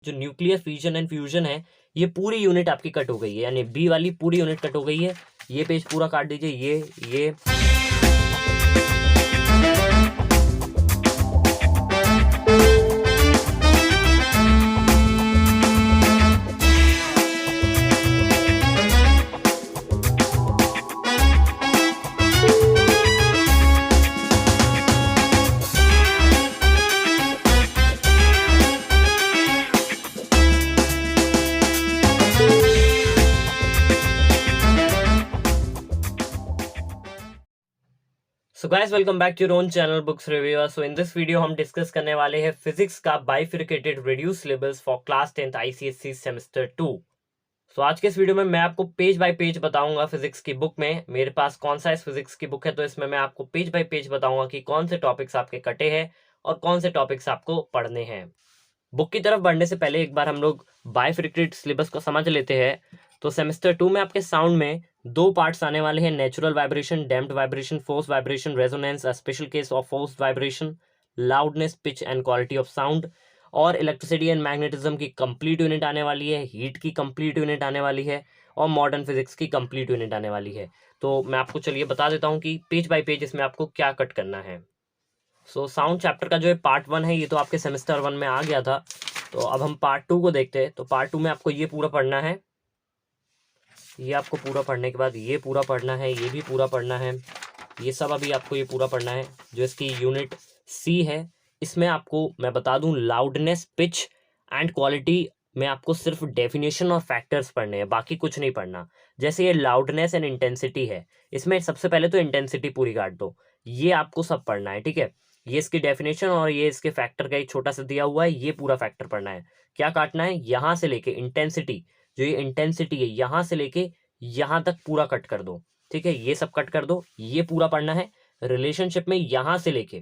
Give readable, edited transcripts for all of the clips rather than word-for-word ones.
जो nuclear fission and fusion है ये पूरी यूनिट आपकी कट हो गई है, यानी बी वाली पूरी यूनिट कट हो गई है। ये पेज पूरा काट दीजिए, ये so guys, welcome back to your own channel books review. So in this video हम डिस्कस करने वाले हैं फिजिक्स का bifurcated reduce syllabus for class 10th ICSE semester 2। सो आज के इस वीडियो में मैं आपको पेज बाय पेज बताऊंगा फिजिक्स की बुक में। मेरे पास कौन सा इस फिजिक्स की बुक है, तो इसमें मैं आपको पेज बाय पेज बताऊंगा कि कौन से टॉपिक्स आपके कटे हैं और कौन से टॉपिक्स आपको पढ़ने हैं। बुक की तरफ बढ़ने से पहले एक बार हम लोग बाइफिकेटेड सिलेबस को समझ लेते हैं। तो सेमेस्टर 2 में आपके साउंड में 2 पार्ट्स आने वाले हैं, natural vibration, damped vibration, force vibration, resonance, a special case of force vibration, loudness, pitch and quality of sound, और इलेक्ट्रिसिटी एंड मैग्नेटिज्म की कंप्लीट यूनिट आने वाली है, हीट की कंप्लीट यूनिट आने वाली है, और मॉडर्न फिजिक्स की कंप्लीट यूनिट आने वाली है। तो मैं आपको चलिए बता देता हूँ कि पेज बाय पेज इसमें आपको क्या कट करना है। सो साउंड चैप्टर का जो है पार्ट 1 है, ये तो आपके सेमेस्टर 1 में आ गया था। तो अब हम पार्ट 2 को देखते हैं। तो पार्ट 2 में आपको ये पूरा पढ़ना है, ये आपको पूरा पढ़ने के बाद ये पूरा पढ़ना है, ये भी पूरा पढ़ना है, ये सब अभी आपको ये पूरा पढ़ना है। जो इसकी यूनिट सी है, इसमें आपको मैं बता दूं लाउडनेस, पिच एंड क्वालिटी में आपको सिर्फ डेफिनेशन और फैक्टर्स पढ़ने हैं, बाकी कुछ नहीं पढ़ना। जैसे ये लाउडनेस एंड इंटेंसिटी है, इसमें सबसे पहले तो इंटेंसिटी पूरी काट दो, ये आपको सब पढ़ना है, ठीक है। ये इसकी डेफिनेशन और ये इसके फैक्टर का एक छोटा सा दिया हुआ है, ये पूरा फैक्टर पढ़ना है। क्या काटना है, यहाँ से लेके इंटेंसिटी, जो ये इंटेंसिटी है यहाँ से लेके यहाँ तक पूरा कट कर दो, ठीक है। ये सब कट कर दो, ये पूरा पढ़ना है। रिलेशनशिप में यहाँ से लेके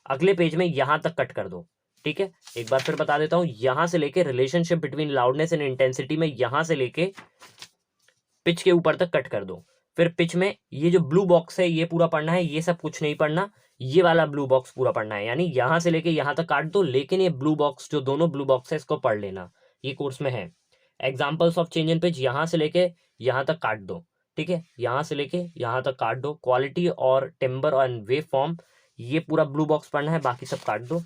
अगले पेज में यहाँ तक कट कर दो, ठीक है। एक बार फिर बता देता हूं, यहाँ से लेके relationship between loudness and intensity में यहाँ से लेके पिच के ऊपर तक कट कर दो। फिर पिच में ये जो ब्लू बॉक्स है ये पूरा पढ़ना है, ये सब कुछ नहीं पढ़ना, ये वाला ब्लू बॉक्स पूरा पढ़ना है। यानी यहाँ से लेके यहाँ तक काट दो, लेकिन ये ब्लू बॉक्स, जो दोनों ब्लू बॉक्स है, इसको पढ़ लेना, ये कोर्स में है। Examples of change in pitch यहाँ से लेके यहाँ तक काट दो, ठीक है। यहाँ से लेके यहाँ तक काट दो। क्वालिटी और टिम्बर और वेव फॉर्म, ये पूरा ब्लू बॉक्स पढ़ना है, बाकी सब काट दो,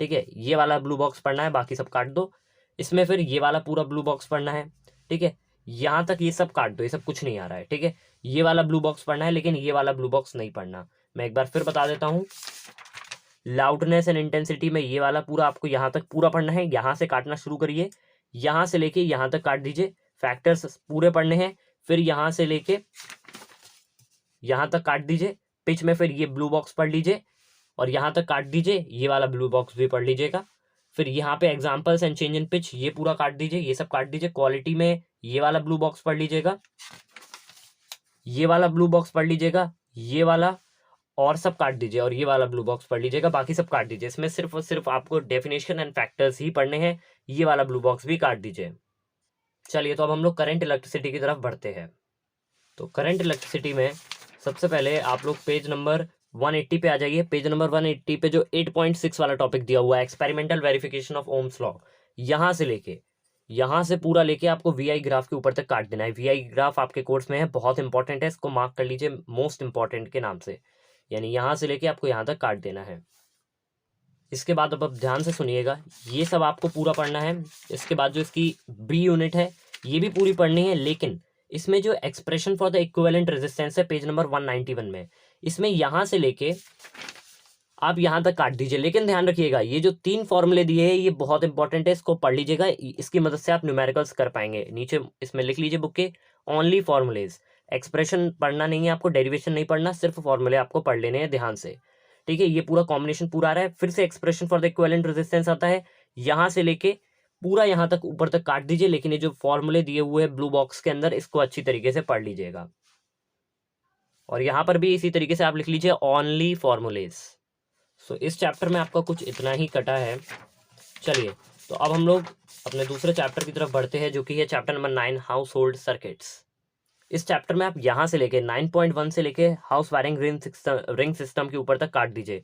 ठीक है। ये वाला ब्लू बॉक्स पढ़ना है, बाकी सब काट दो। इसमें फिर ये वाला पूरा ब्लू बॉक्स पढ़ना है, ठीक है। यहाँ तक ये सब काट दो, ये सब कुछ नहीं आ रहा है, ठीक है। ये वाला ब्लू बॉक्स पढ़ना है, लेकिन ये वाला ब्लू बॉक्स नहीं पढ़ना। मैं एक बार फिर बता देता हूँ, लाउडनेस एंड इंटेंसिटी में ये वाला पूरा आपको यहाँ तक पूरा पढ़ना है। यहाँ से काटना शुरू करिए, यहाँ से लेके यहाँ तक काट दीजिए। फैक्टर्स पूरे पढ़ने हैं, फिर यहाँ से लेके यहाँ तक काट दीजिए। पिच में फिर ये ब्लू बॉक्स पढ़ लीजिए और यहाँ तक काट दीजिए, ये वाला ब्लू बॉक्स भी पढ़ लीजिएगा। फिर यहाँ पे examples and change in pitch, ये पूरा काट दीजिए, ये सब काट दीजिए। क्वालिटी में ये वाला ब्लू बॉक्स पढ़ लीजिएगा, ये वाला ब्लू बॉक्स पढ़ लीजिएगा, ये वाला और सब काट दीजिए, और ये वाला ब्लू बॉक्स पढ़ लीजिएगा, बाकी सब काट दीजिए। इसमें सिर्फ और सिर्फ आपको डेफिनेशन एंड फैक्टर्स ही पढ़ने हैं, ये वाला ब्लू बॉक्स भी काट दीजिए। चलिए, तो अब हम लोग करंट इलेक्ट्रिसिटी की तरफ बढ़ते हैं। तो करंट इलेक्ट्रिसिटी में सबसे पहले आप लोग पेज नंबर 180 पे आ जाइए। पेज नंबर 180 पे जो 8.6 वाला टॉपिक दिया हुआ है, experimental verification of Ohm's law, यहाँ से लेके यहाँ से पूरा लेके आपको वीआई ग्राफ के ऊपर तक काट देना है। वीआई ग्राफ आपके कोर्स में है, बहुत इंपॉर्टेंट है, इसको मार्क कर लीजिए मोस्ट इंपॉर्टेंट के नाम से। यानी यहाँ से लेके आपको यहाँ तक काट देना है। इसके बाद अब ध्यान से सुनिएगा, ये सब आपको पूरा पढ़ना है। इसके बाद जो इसकी बी यूनिट है, ये भी पूरी पढ़नी है, लेकिन इसमें जो expression for the equivalent resistance है पेज नंबर 191 में, इसमें यहाँ से लेके आप यहाँ तक काट दीजिए। लेकिन ध्यान रखिएगा, ये जो 3 फॉर्मूले दिए हैं ये बहुत इंपॉर्टेंट है, इसको पढ़ लीजिएगा, इसकी मदद से आप न्यूमेरिकल्स कर पाएंगे। नीचे इसमें लिख लीजिए बुक के, ओनली फॉर्मूलेज, एक्सप्रेशन पढ़ना नहीं है आपको, डेरिवेशन नहीं पढ़ना, सिर्फ फॉर्मूले आपको पढ़ लेने हैं ध्यान से, ठीक है। ये पूरा कॉम्बिनेशन पूरा आ रहा है। फिर से expression for the equivalent resistance आता है, यहाँ से लेके पूरा यहाँ तक ऊपर तक काट दीजिए, लेकिन ये जो फॉर्मूले दिए हुए हैं ब्लू बॉक्स के अंदर, इसको अच्छी तरीके से पढ़ लीजिएगा। और यहाँ पर भी इसी तरीके से आप लिख लीजिए ओनली फॉर्मूलेज। सो इस चैप्टर में आपका कुछ इतना ही कटा है। चलिए, तो अब हम लोग अपने दूसरे चैप्टर की तरफ बढ़ते हैं, जो कि है chapter number 9, house hold circuits. इस चैप्टर में आप यहाँ से लेके 9.1 से लेके हाउस वायरिंग रिंग सिस्टम के ऊपर तक काट दीजिए।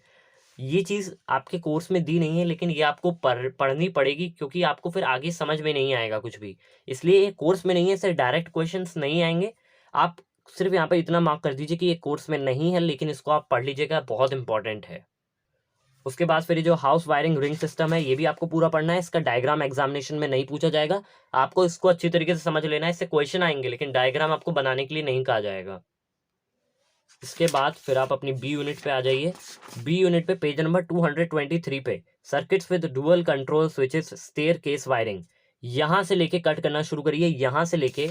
ये चीज़ आपके कोर्स में दी नहीं है, लेकिन ये आपको पढ़नी पड़ेगी, क्योंकि आपको फिर आगे समझ में नहीं आएगा कुछ भी। इसलिए ये कोर्स में नहीं है, इससे डायरेक्ट क्वेश्चंस नहीं आएंगे। आप सिर्फ यहाँ पे इतना मार्क कर दीजिए कि ये कोर्स में नहीं है, लेकिन इसको आप पढ़ लीजिएगा, बहुत इंपॉर्टेंट है। उसके बाद फिर ये जो हाउस वायरिंग रिंग सिस्टम है, ये भी आपको पूरा पढ़ना है। इसका डायग्राम एग्जामिनेशन में नहीं पूछा जाएगा, आपको इसको अच्छी तरीके से समझ लेना है। इससे क्वेश्चन आएंगे, लेकिन डायग्राम आपको बनाने के लिए नहीं कहा जाएगा। इसके बाद फिर आप अपनी बी यूनिट पे आ जाइए। बी यूनिट पे पेज नंबर 223 पे circuits with dual control switches staircase wiring, यहाँ से लेके कट करना शुरू करिए। यहाँ से लेके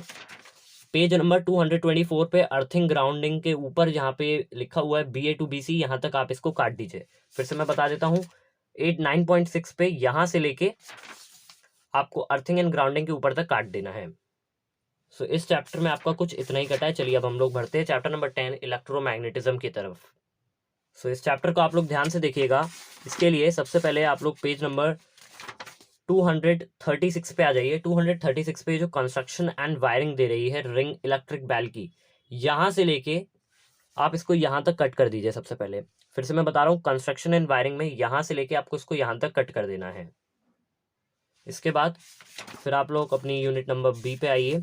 पेज नंबर 224 पे अर्थिंग ग्राउंडिंग के ऊपर जहाँ पे लिखा हुआ है BA to BC, यहाँ तक आप इसको काट दीजिए। फिर से मैं बता देता हूँ, 9.6 पे यहाँ से लेके आपको अर्थिंग एंड ग्राउंडिंग के ऊपर तक काट देना है। सो इस चैप्टर में आपका कुछ इतना ही कटा है। चलिए अब हम लोग बढ़ते हैं चैप्टर नंबर 10 इलेक्ट्रोमैग्नेटिज्म की तरफ। सो इस चैप्टर को आप लोग ध्यान से देखिएगा। इसके लिए सबसे पहले आप लोग पेज नंबर 236 पे आ जाइए। 236 पे जो कंस्ट्रक्शन एंड वायरिंग दे रही है रिंग इलेक्ट्रिक बेल की, यहाँ से लेके आप इसको यहाँ तक कट कर दीजिए। सबसे पहले फिर से मैं बता रहा हूँ, कंस्ट्रक्शन एंड वायरिंग में यहाँ से लेके आपको इसको यहाँ तक कट कर देना है। इसके बाद फिर आप लोग अपनी यूनिट नंबर बी पे आइए।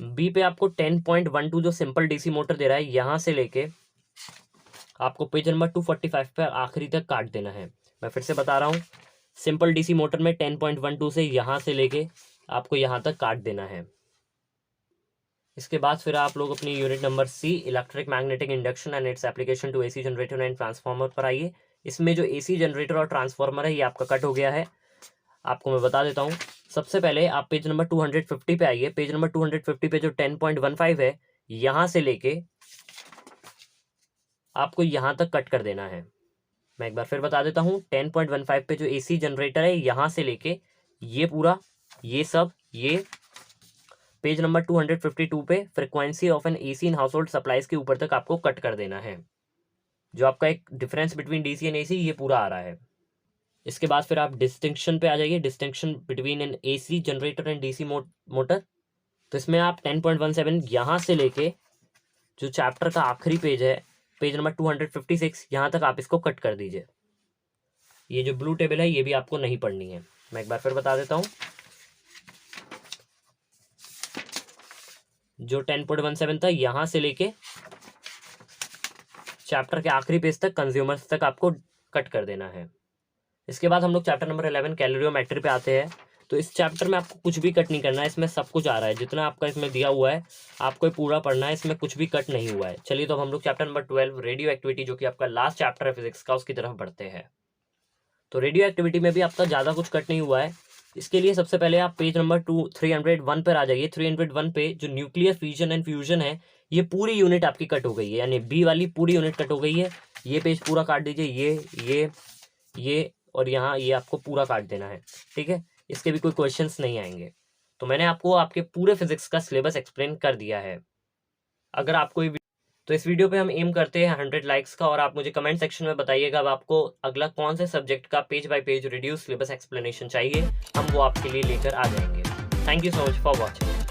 बी पे आपको 10.12 जो सिंपल डीसी मोटर दे रहा है, यहाँ से लेके आपको पेज नंबर 245 पे आखिरी तक काट देना है। मैं फिर से बता रहा हूँ, सिंपल डीसी मोटर में 10.12 से यहाँ से लेके आपको यहाँ तक काट देना है। इसके बाद फिर आप लोग अपनी unit number C electric magnetic induction and its application to AC generator and transformer पर आइए। इसमें जो एसी जनरेटर और ट्रांसफार्मर है, ये आपका कट हो गया है। आपको मैं बता देता हूँ, सबसे पहले आप पेज नंबर 250 पे आइए। पेज नंबर 250 पे जो 10.15 है, यहाँ से लेके आपको यहाँ तक कट कर देना है। मैं एक बार फिर बता देता हूँ, 10.15 पे जो एसी जनरेटर है, यहाँ से लेके ये पूरा, ये सब, ये पेज नंबर 252 पे frequency of N AC in house hold supplies के ऊपर तक आपको कट कर देना है। जो आपका एक difference between DC and AC, ये पूरा आ रहा है। इसके बाद फिर आप डिस्टिंक्शन पे आ जाइए, distinction between N AC generator and DC motor. तो इसमें आप 10.17 यहाँ से लेके जो चैप्टर का आखिरी पेज है, पेज नंबर 256, यहाँ तक आप इसको कट कर दीजिए। ये जो ब्लू टेबल है, ये भी आपको नहीं पढ़नी है। मैं एक बार फिर बता देता हूँ, जो 10.17 था, यहाँ से लेके चैप्टर के आखिरी पेज तक, कंज्यूमर्स तक आपको कट कर देना है। इसके बाद हम लोग चैप्टर नंबर 11 कैलोरीमेट्री पे आते हैं। तो इस चैप्टर में आपको कुछ भी कट नहीं करना है, इसमें सब कुछ आ रहा है। जितना आपका इसमें दिया हुआ है आपको पूरा पढ़ना है, इसमें कुछ भी कट नहीं हुआ है। चलिए तो अब हम लोग चैप्टर नंबर 12 रेडियो एक्टिविटी, जो कि आपका लास्ट चैप्टर है फिजिक्स का, उसकी तरफ बढ़ते हैं। तो रेडियो एक्टिविटी में भी आपका ज़्यादा कुछ कट नहीं हुआ है। इसके लिए सबसे पहले आप पेज नंबर 301 पर आ जाइए। 301 पे जो न्यूक्लियर फ्यूजन एंड फ्यूजन है, ये पूरी यूनिट आपकी कट हो गई है, यानी बी वाली पूरी यूनिट कट हो गई है। ये पेज पूरा काट दीजिए, ये और यहाँ ये आपको पूरा काट देना है, ठीक है। इसके भी कोई क्वेश्चंस नहीं आएंगे। तो मैंने आपको आपके पूरे फिजिक्स का सिलेबस एक्सप्लेन कर दिया है। अगर आपको तो इस वीडियो पे हम एम करते हैं 100 लाइक्स का, और आप मुझे कमेंट सेक्शन में बताइएगा अब आपको अगला कौन से सब्जेक्ट का page by page reduce syllabus explanation चाहिए, हम वो आपके लिए लेकर आ जाएंगे। Thank you so much for watching.